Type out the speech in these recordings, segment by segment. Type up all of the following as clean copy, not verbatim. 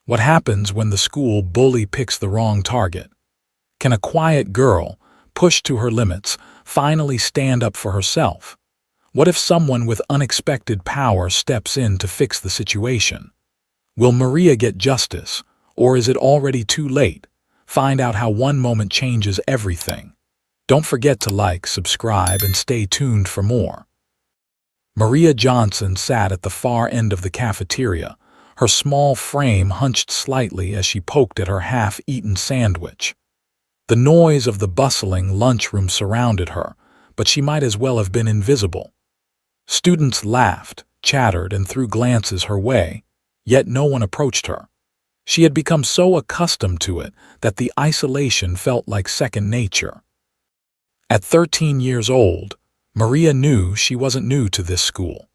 What happens when the school bully picks the wrong target? Can a quiet girl, pushed to her limits, finally stand up for herself? What if someone with unexpected power steps in to fix the situation? Will Maria get justice, or is it already too late? Find out how one moment changes everything. Don't forget to like, subscribe, and stay tuned for more. Maria Johnson sat at the far end of the cafeteria, her small frame hunched slightly as she poked at her half-eaten sandwich. The noise of the bustling lunchroom surrounded her, but she might as well have been invisible. Students laughed, chattered, and threw glances her way, yet no one approached her. She had become so accustomed to it that the isolation felt like second nature. At 13 years old, Maria knew she wasn't new to this school.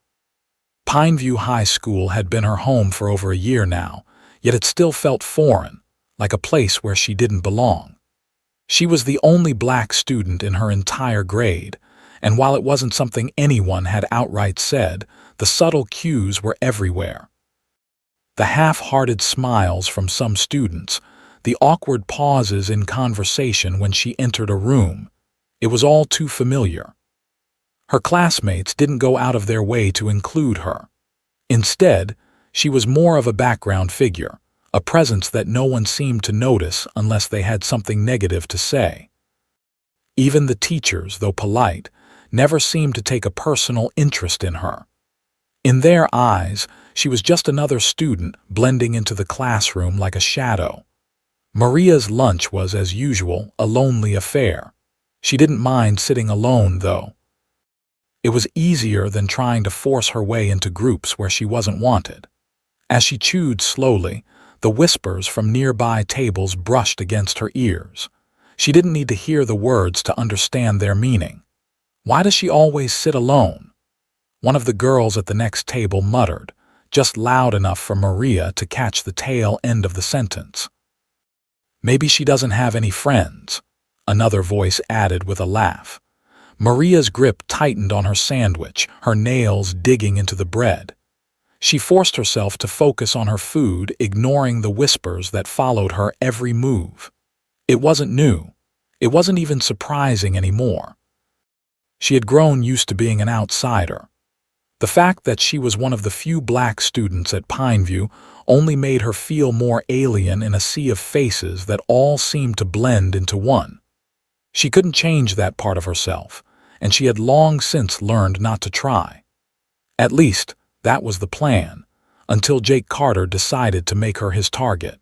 Pineview High School had been her home for over a year now, yet it still felt foreign, like a place where she didn't belong. She was the only black student in her entire grade, and while it wasn't something anyone had outright said, the subtle cues were everywhere. The half-hearted smiles from some students, the awkward pauses in conversation when she entered a room, it was all too familiar. Her classmates didn't go out of their way to include her. Instead, she was more of a background figure, a presence that no one seemed to notice unless they had something negative to say. Even the teachers, though polite, never seemed to take a personal interest in her. In their eyes, she was just another student blending into the classroom like a shadow. Maria's lunch was, as usual, a lonely affair. She didn't mind sitting alone, though. It was easier than trying to force her way into groups where she wasn't wanted. As she chewed slowly, the whispers from nearby tables brushed against her ears. She didn't need to hear the words to understand their meaning. "Why does she always sit alone?" One of the girls at the next table muttered, just loud enough for Maria to catch the tail end of the sentence. "Maybe she doesn't have any friends," another voice added with a laugh. Maria's grip tightened on her sandwich, her nails digging into the bread. She forced herself to focus on her food, ignoring the whispers that followed her every move. It wasn't new. It wasn't even surprising anymore. She had grown used to being an outsider. The fact that she was one of the few black students at Pineview only made her feel more alien in a sea of faces that all seemed to blend into one. She couldn't change that part of herself, and she had long since learned not to try. At least, that was the plan, until Jake Carter decided to make her his target.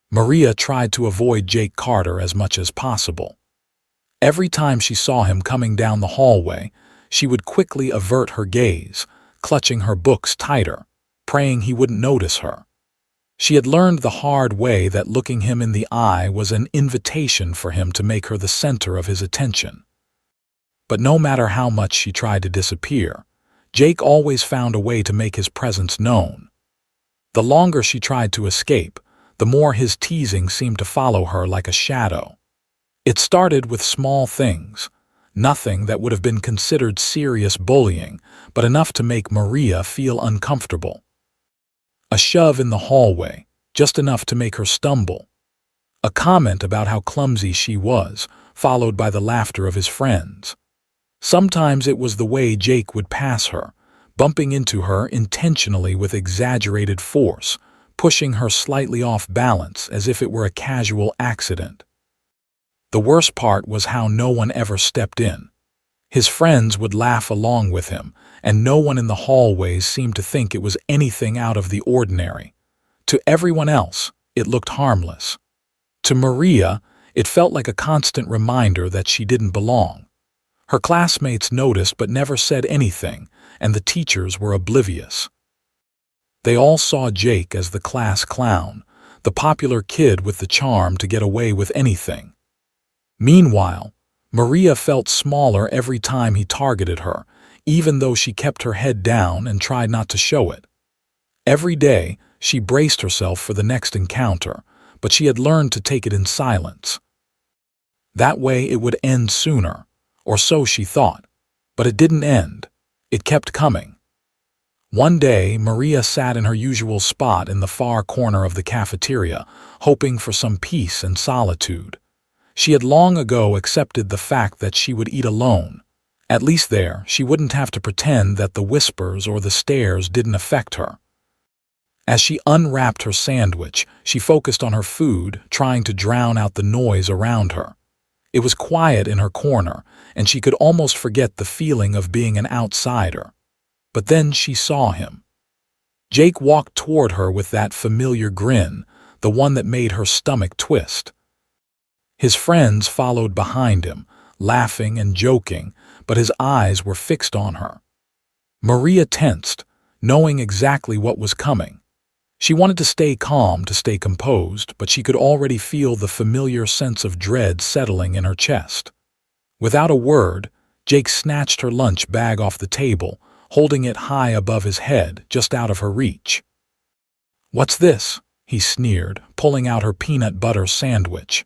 Maria tried to avoid Jake Carter as much as possible. Every time she saw him coming down the hallway, she would quickly avert her gaze, clutching her books tighter, praying he wouldn't notice her. She had learned the hard way that looking him in the eye was an invitation for him to make her the center of his attention. But no matter how much she tried to disappear, Jake always found a way to make his presence known. The longer she tried to escape, the more his teasing seemed to follow her like a shadow. It started with small things, nothing that would have been considered serious bullying, but enough to make Maria feel uncomfortable. A shove in the hallway, just enough to make her stumble. A comment about how clumsy she was, followed by the laughter of his friends. Sometimes it was the way Jake would pass her, bumping into her intentionally with exaggerated force, pushing her slightly off balance as if it were a casual accident. The worst part was how no one ever stepped in. His friends would laugh along with him, and no one in the hallways seemed to think it was anything out of the ordinary. To everyone else, it looked harmless. To Maria, it felt like a constant reminder that she didn't belong. Her classmates noticed but never said anything, and the teachers were oblivious. They all saw Jake as the class clown, the popular kid with the charm to get away with anything. Meanwhile, Maria felt smaller every time he targeted her, even though she kept her head down and tried not to show it. Every day, she braced herself for the next encounter, but she had learned to take it in silence. That way it would end sooner, or so she thought. But it didn't end. It kept coming. One day, Maria sat in her usual spot in the far corner of the cafeteria, hoping for some peace and solitude. She had long ago accepted the fact that she would eat alone. At least there, she wouldn't have to pretend that the whispers or the stares didn't affect her. As she unwrapped her sandwich, she focused on her food, trying to drown out the noise around her. It was quiet in her corner, and she could almost forget the feeling of being an outsider. But then she saw him. Jake walked toward her with that familiar grin, the one that made her stomach twist. His friends followed behind him, laughing and joking, but his eyes were fixed on her. Maria tensed, knowing exactly what was coming. She wanted to stay calm, to stay composed, but she could already feel the familiar sense of dread settling in her chest. Without a word, Jake snatched her lunch bag off the table, holding it high above his head, just out of her reach. "What's this?" he sneered, pulling out her peanut butter sandwich.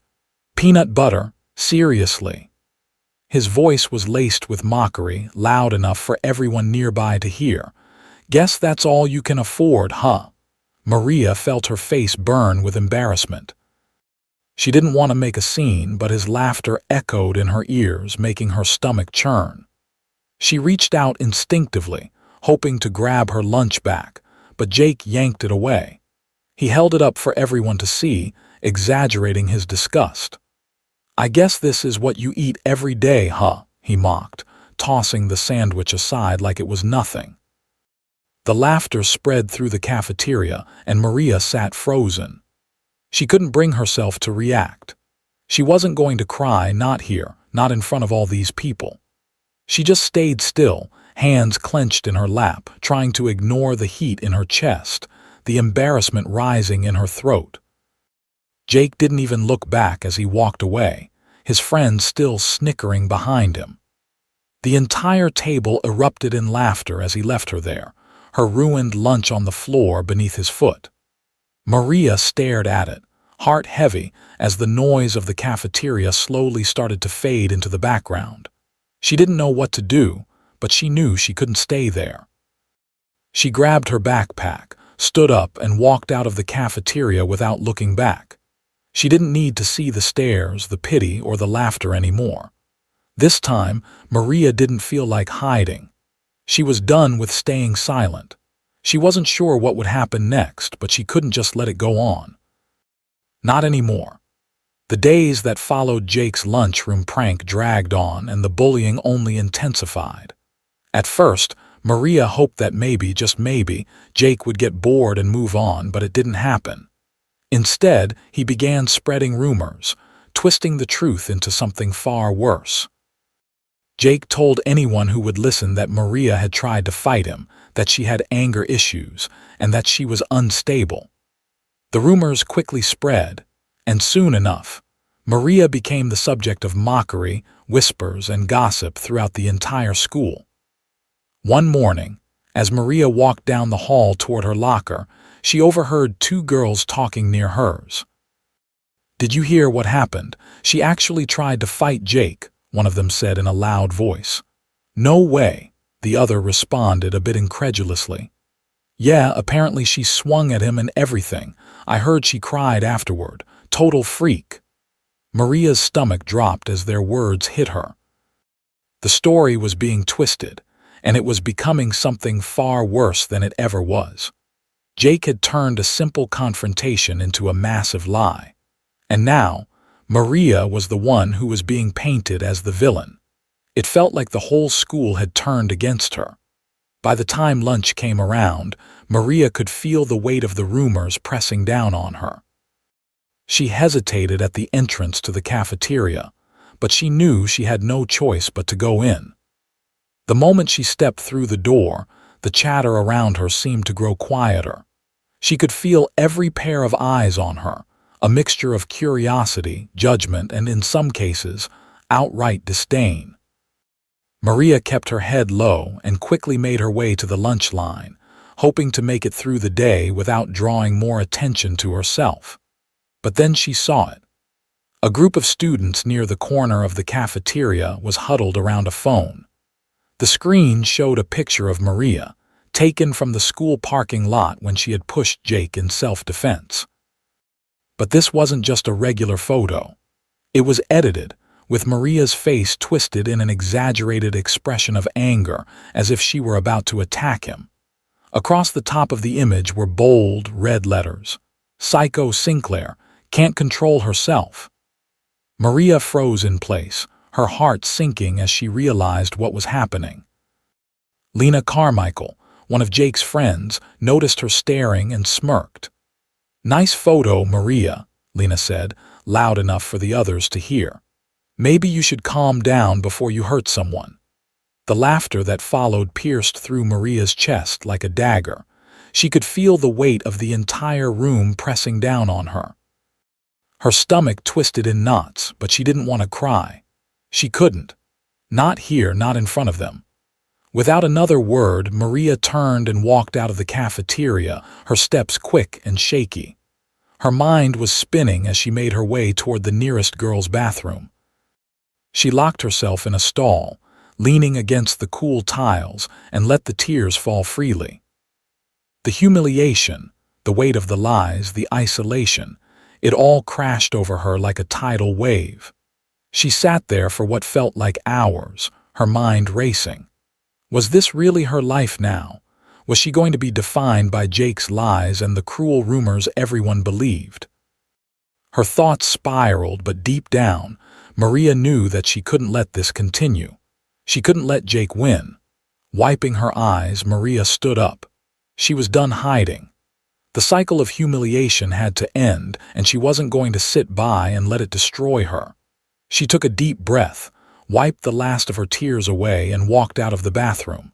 "Peanut butter? Seriously?" His voice was laced with mockery, loud enough for everyone nearby to hear. "Guess that's all you can afford, huh?" Maria felt her face burn with embarrassment. She didn't want to make a scene, but his laughter echoed in her ears, making her stomach churn. She reached out instinctively, hoping to grab her lunch back, but Jake yanked it away. He held it up for everyone to see, exaggerating his disgust. "I guess this is what you eat every day, huh?" he mocked, tossing the sandwich aside like it was nothing. The laughter spread through the cafeteria, and Maria sat frozen. She couldn't bring herself to react. She wasn't going to cry, not here, not in front of all these people. She just stayed still, hands clenched in her lap, trying to ignore the heat in her chest, the embarrassment rising in her throat. Jake didn't even look back as he walked away, his friends still snickering behind him. The entire table erupted in laughter as he left her there, her ruined lunch on the floor beneath his foot. Maria stared at it, heart heavy, as the noise of the cafeteria slowly started to fade into the background. She didn't know what to do, but she knew she couldn't stay there. She grabbed her backpack, stood up, and walked out of the cafeteria without looking back. She didn't need to see the stares, the pity, or the laughter anymore. This time, Maria didn't feel like hiding. She was done with staying silent. She wasn't sure what would happen next, but she couldn't just let it go on. Not anymore. The days that followed Jake's lunchroom prank dragged on, and the bullying only intensified. At first, Maria hoped that maybe, just maybe, Jake would get bored and move on, but it didn't happen. Instead, he began spreading rumors, twisting the truth into something far worse. Jake told anyone who would listen that Maria had tried to fight him, that she had anger issues, and that she was unstable. The rumors quickly spread, and soon enough, Maria became the subject of mockery, whispers, and gossip throughout the entire school. One morning, as Maria walked down the hall toward her locker, she overheard two girls talking near hers. "Did you hear what happened? She actually tried to fight Jake," one of them said in a loud voice. "No way," the other responded a bit incredulously. "Yeah, apparently she swung at him and everything. I heard she cried afterward. Total freak." Maria's stomach dropped as their words hit her. The story was being twisted, and it was becoming something far worse than it ever was. Jake had turned a simple confrontation into a massive lie. And now, Maria was the one who was being painted as the villain. It felt like the whole school had turned against her. By the time lunch came around, Maria could feel the weight of the rumors pressing down on her. She hesitated at the entrance to the cafeteria, but she knew she had no choice but to go in. The moment she stepped through the door, the chatter around her seemed to grow quieter. She could feel every pair of eyes on her, a mixture of curiosity, judgment, and in some cases, outright disdain. Maria kept her head low and quickly made her way to the lunch line, hoping to make it through the day without drawing more attention to herself. But then she saw it. A group of students near the corner of the cafeteria was huddled around a phone. The screen showed a picture of Maria, taken from the school parking lot when she had pushed Jake in self-defense. But this wasn't just a regular photo. It was edited, with Maria's face twisted in an exaggerated expression of anger, as if she were about to attack him. Across the top of the image were bold, red letters. Psycho Sinclair, can't control herself. Maria froze in place, her heart sinking as she realized what was happening. Lena Carmichael, one of Jake's friends, noticed her staring and smirked. "Nice photo, Maria," Lena said, loud enough for the others to hear. "Maybe you should calm down before you hurt someone." The laughter that followed pierced through Maria's chest like a dagger. She could feel the weight of the entire room pressing down on her. Her stomach twisted in knots, but she didn't want to cry. She couldn't. Not here, not in front of them. Without another word, Maria turned and walked out of the cafeteria, her steps quick and shaky. Her mind was spinning as she made her way toward the nearest girl's bathroom. She locked herself in a stall, leaning against the cool tiles, and let the tears fall freely. The humiliation, the weight of the lies, the isolation, it all crashed over her like a tidal wave. She sat there for what felt like hours, her mind racing. Was this really her life now? Was she going to be defined by Jake's lies and the cruel rumors everyone believed? Her thoughts spiraled, but deep down, Maria knew that she couldn't let this continue. She couldn't let Jake win. Wiping her eyes, Maria stood up. She was done hiding. The cycle of humiliation had to end, and she wasn't going to sit by and let it destroy her. She took a deep breath, wiped the last of her tears away, and walked out of the bathroom.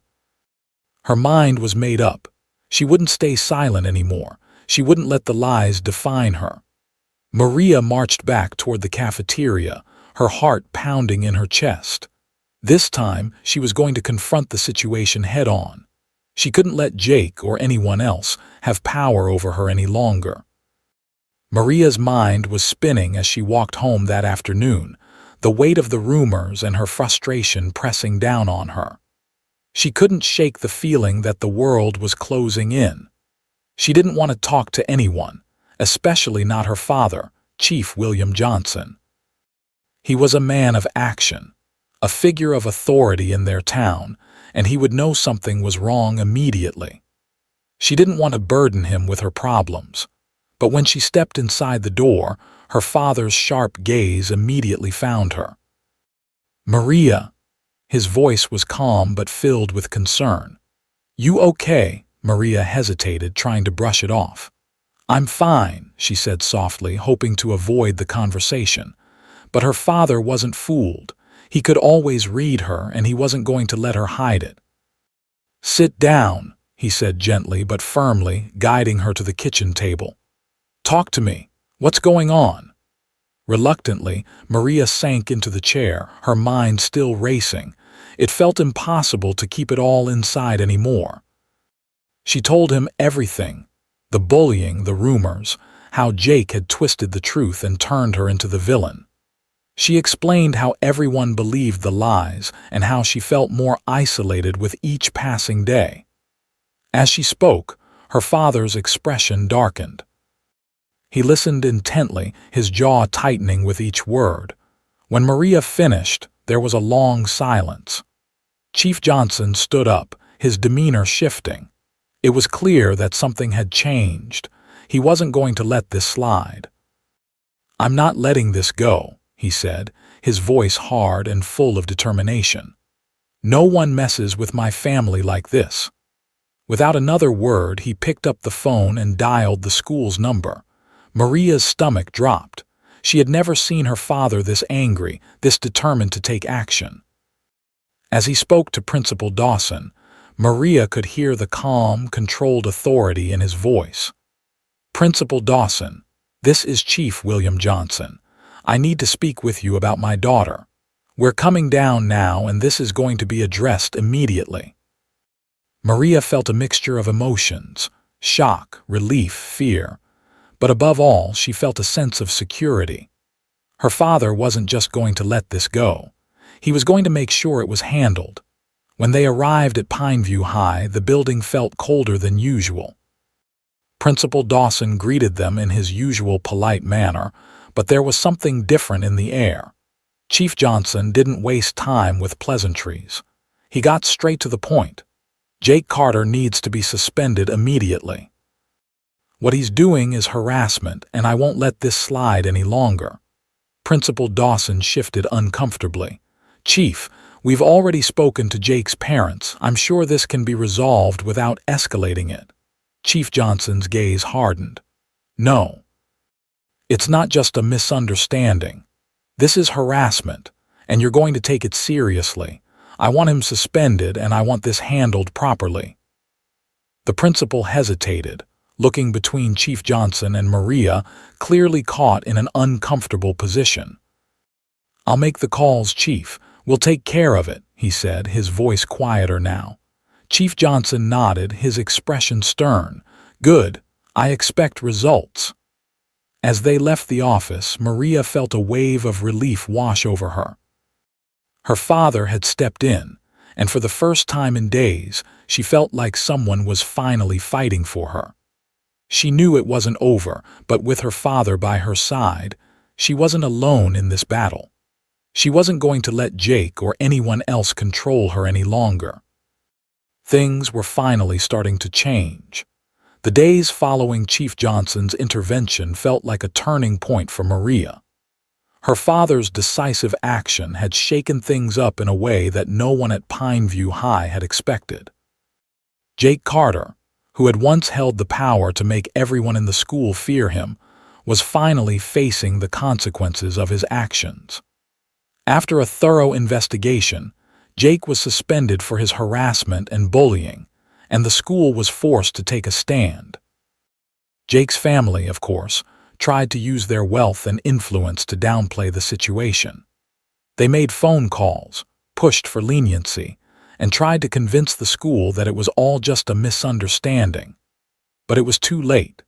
Her mind was made up. She wouldn't stay silent anymore. She wouldn't let the lies define her. Maria marched back toward the cafeteria, her heart pounding in her chest. This time, she was going to confront the situation head-on. She couldn't let Jake or anyone else have power over her any longer. Maria's mind was spinning as she walked home that afternoon, the weight of the rumors and her frustration pressing down on her. She couldn't shake the feeling that the world was closing in. She didn't want to talk to anyone, especially not her father, Chief William Johnson. He was a man of action, a figure of authority in their town, and he would know something was wrong immediately. She didn't want to burden him with her problems, but when she stepped inside the door, her father's sharp gaze immediately found her. "Maria," his voice was calm but filled with concern. "You okay?" Maria hesitated, trying to brush it off. "I'm fine," she said softly, hoping to avoid the conversation. But her father wasn't fooled. He could always read her, and he wasn't going to let her hide it. "Sit down," he said gently but firmly, guiding her to the kitchen table. "Talk to me. What's going on?" Reluctantly, Maria sank into the chair, her mind still racing. It felt impossible to keep it all inside anymore. She told him everything, the bullying, the rumors, how Jake had twisted the truth and turned her into the villain. She explained how everyone believed the lies and how she felt more isolated with each passing day. As she spoke, her father's expression darkened. He listened intently, his jaw tightening with each word. When Maria finished, there was a long silence. Chief Johnson stood up, his demeanor shifting. It was clear that something had changed. He wasn't going to let this slide. "I'm not letting this go," he said, his voice hard and full of determination. "No one messes with my family like this." Without another word, he picked up the phone and dialed the school's number. Maria's stomach dropped. She had never seen her father this angry, this determined to take action. As he spoke to Principal Dawson, Maria could hear the calm, controlled authority in his voice. "Principal Dawson, this is Chief William Johnson. I need to speak with you about my daughter. We're coming down now, and this is going to be addressed immediately." Maria felt a mixture of emotions, shock, relief, fear. But above all, she felt a sense of security. Her father wasn't just going to let this go. He was going to make sure it was handled. When they arrived at Pineview High, the building felt colder than usual. Principal Dawson greeted them in his usual polite manner, but there was something different in the air. Chief Johnson didn't waste time with pleasantries. He got straight to the point. Jake Carter needs to be suspended immediately. What he's doing is harassment, and I won't let this slide any longer. Principal Dawson shifted uncomfortably. Chief, we've already spoken to Jake's parents. I'm sure this can be resolved without escalating it. Chief Johnson's gaze hardened. No. It's not just a misunderstanding. This is harassment, and you're going to take it seriously. I want him suspended, and I want this handled properly. The principal hesitated, looking between Chief Johnson and Maria, clearly caught in an uncomfortable position. I'll make the calls, Chief. We'll take care of it, he said, his voice quieter now. Chief Johnson nodded, his expression stern. Good. I expect results. As they left the office, Maria felt a wave of relief wash over her. Her father had stepped in, and for the first time in days, she felt like someone was finally fighting for her. She knew it wasn't over, but with her father by her side, she wasn't alone in this battle. She wasn't going to let Jake or anyone else control her any longer. Things were finally starting to change. The days following Chief Johnson's intervention felt like a turning point for Maria. Her father's decisive action had shaken things up in a way that no one at Pineview High had expected. Jake Carter, who had once held the power to make everyone in the school fear him, was finally facing the consequences of his actions. After a thorough investigation, Jake was suspended for his harassment and bullying, and the school was forced to take a stand. Jake's family, of course, tried to use their wealth and influence to downplay the situation. They made phone calls, pushed for leniency, and tried to convince the school that it was all just a misunderstanding. But it was too late.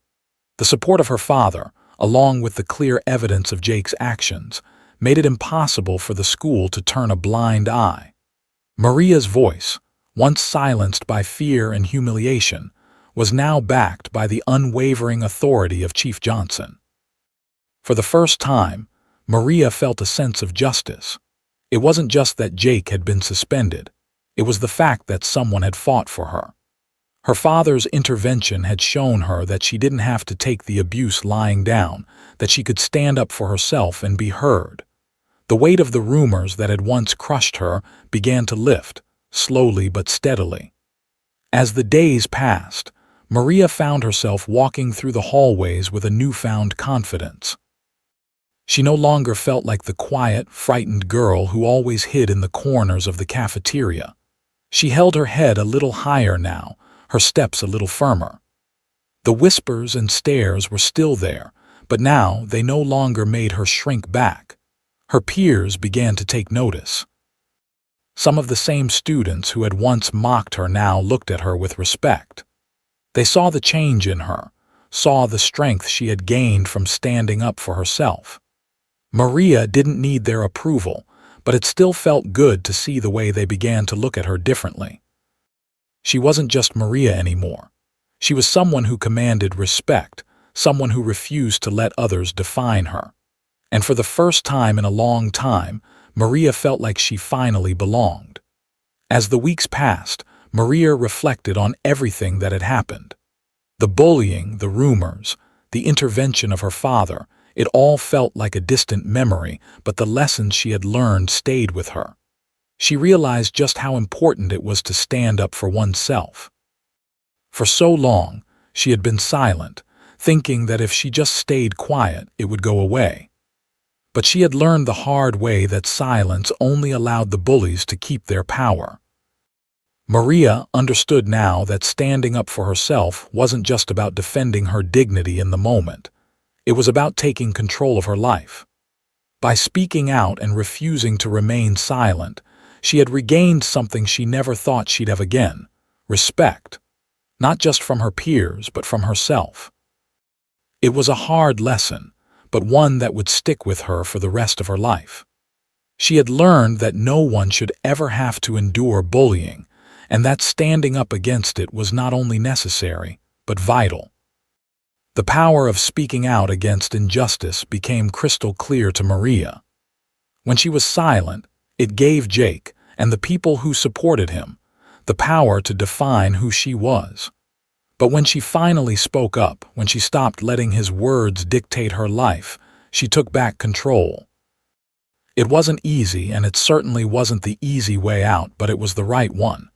The support of her father, along with the clear evidence of Jake's actions, made it impossible for the school to turn a blind eye. Maria's voice, once silenced by fear and humiliation, was now backed by the unwavering authority of Chief Johnson. For the first time, Maria felt a sense of justice. It wasn't just that Jake had been suspended. It was the fact that someone had fought for her. Her father's intervention had shown her that she didn't have to take the abuse lying down, that she could stand up for herself and be heard. The weight of the rumors that had once crushed her began to lift, slowly but steadily. As the days passed, Maria found herself walking through the hallways with a newfound confidence. She no longer felt like the quiet, frightened girl who always hid in the corners of the cafeteria. She held her head a little higher now, her steps a little firmer. The whispers and stares were still there, but now they no longer made her shrink back. Her peers began to take notice. Some of the same students who had once mocked her now looked at her with respect. They saw the change in her, saw the strength she had gained from standing up for herself. Maria didn't need their approval, but it still felt good to see the way they began to look at her differently. She wasn't just Maria anymore. She was someone who commanded respect, someone who refused to let others define her. And for the first time in a long time, Maria felt like she finally belonged. As the weeks passed, Maria reflected on everything that had happened. The bullying, the rumors, the intervention of her father, it all felt like a distant memory, but the lessons she had learned stayed with her. She realized just how important it was to stand up for oneself. For so long, she had been silent, thinking that if she just stayed quiet, it would go away. But she had learned the hard way that silence only allowed the bullies to keep their power. Maria understood now that standing up for herself wasn't just about defending her dignity in the moment. It was about taking control of her life. By speaking out and refusing to remain silent, she had regained something she never thought she'd have again: respect. Not just from her peers, but from herself. It was a hard lesson, but one that would stick with her for the rest of her life. She had learned that no one should ever have to endure bullying, and that standing up against it was not only necessary, but vital. The power of speaking out against injustice became crystal clear to Maria. When she was silent, it gave Jake, and the people who supported him, the power to define who she was. But when she finally spoke up, when she stopped letting his words dictate her life, she took back control. It wasn't easy, and it certainly wasn't the easy way out, but it was the right one.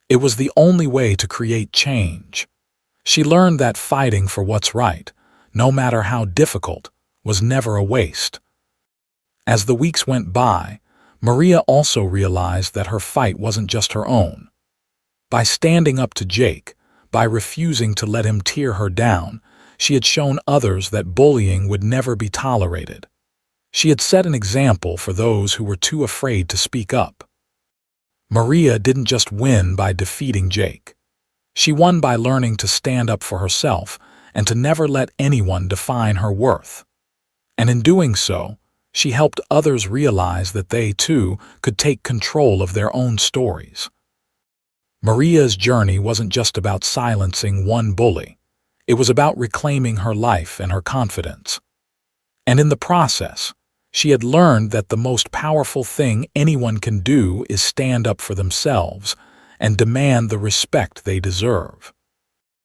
It was the only way to create change. She learned that fighting for what's right, no matter how difficult, was never a waste. As the weeks went by, Maria also realized that her fight wasn't just her own. By standing up to Jake, by refusing to let him tear her down, she had shown others that bullying would never be tolerated. She had set an example for those who were too afraid to speak up. Maria didn't just win by defeating Jake. She won by learning to stand up for herself and to never let anyone define her worth. And in doing so, she helped others realize that they, too, could take control of their own stories. Maria's journey wasn't just about silencing one bully. It was about reclaiming her life and her confidence. And in the process, she had learned that the most powerful thing anyone can do is stand up for themselves and demand the respect they deserve.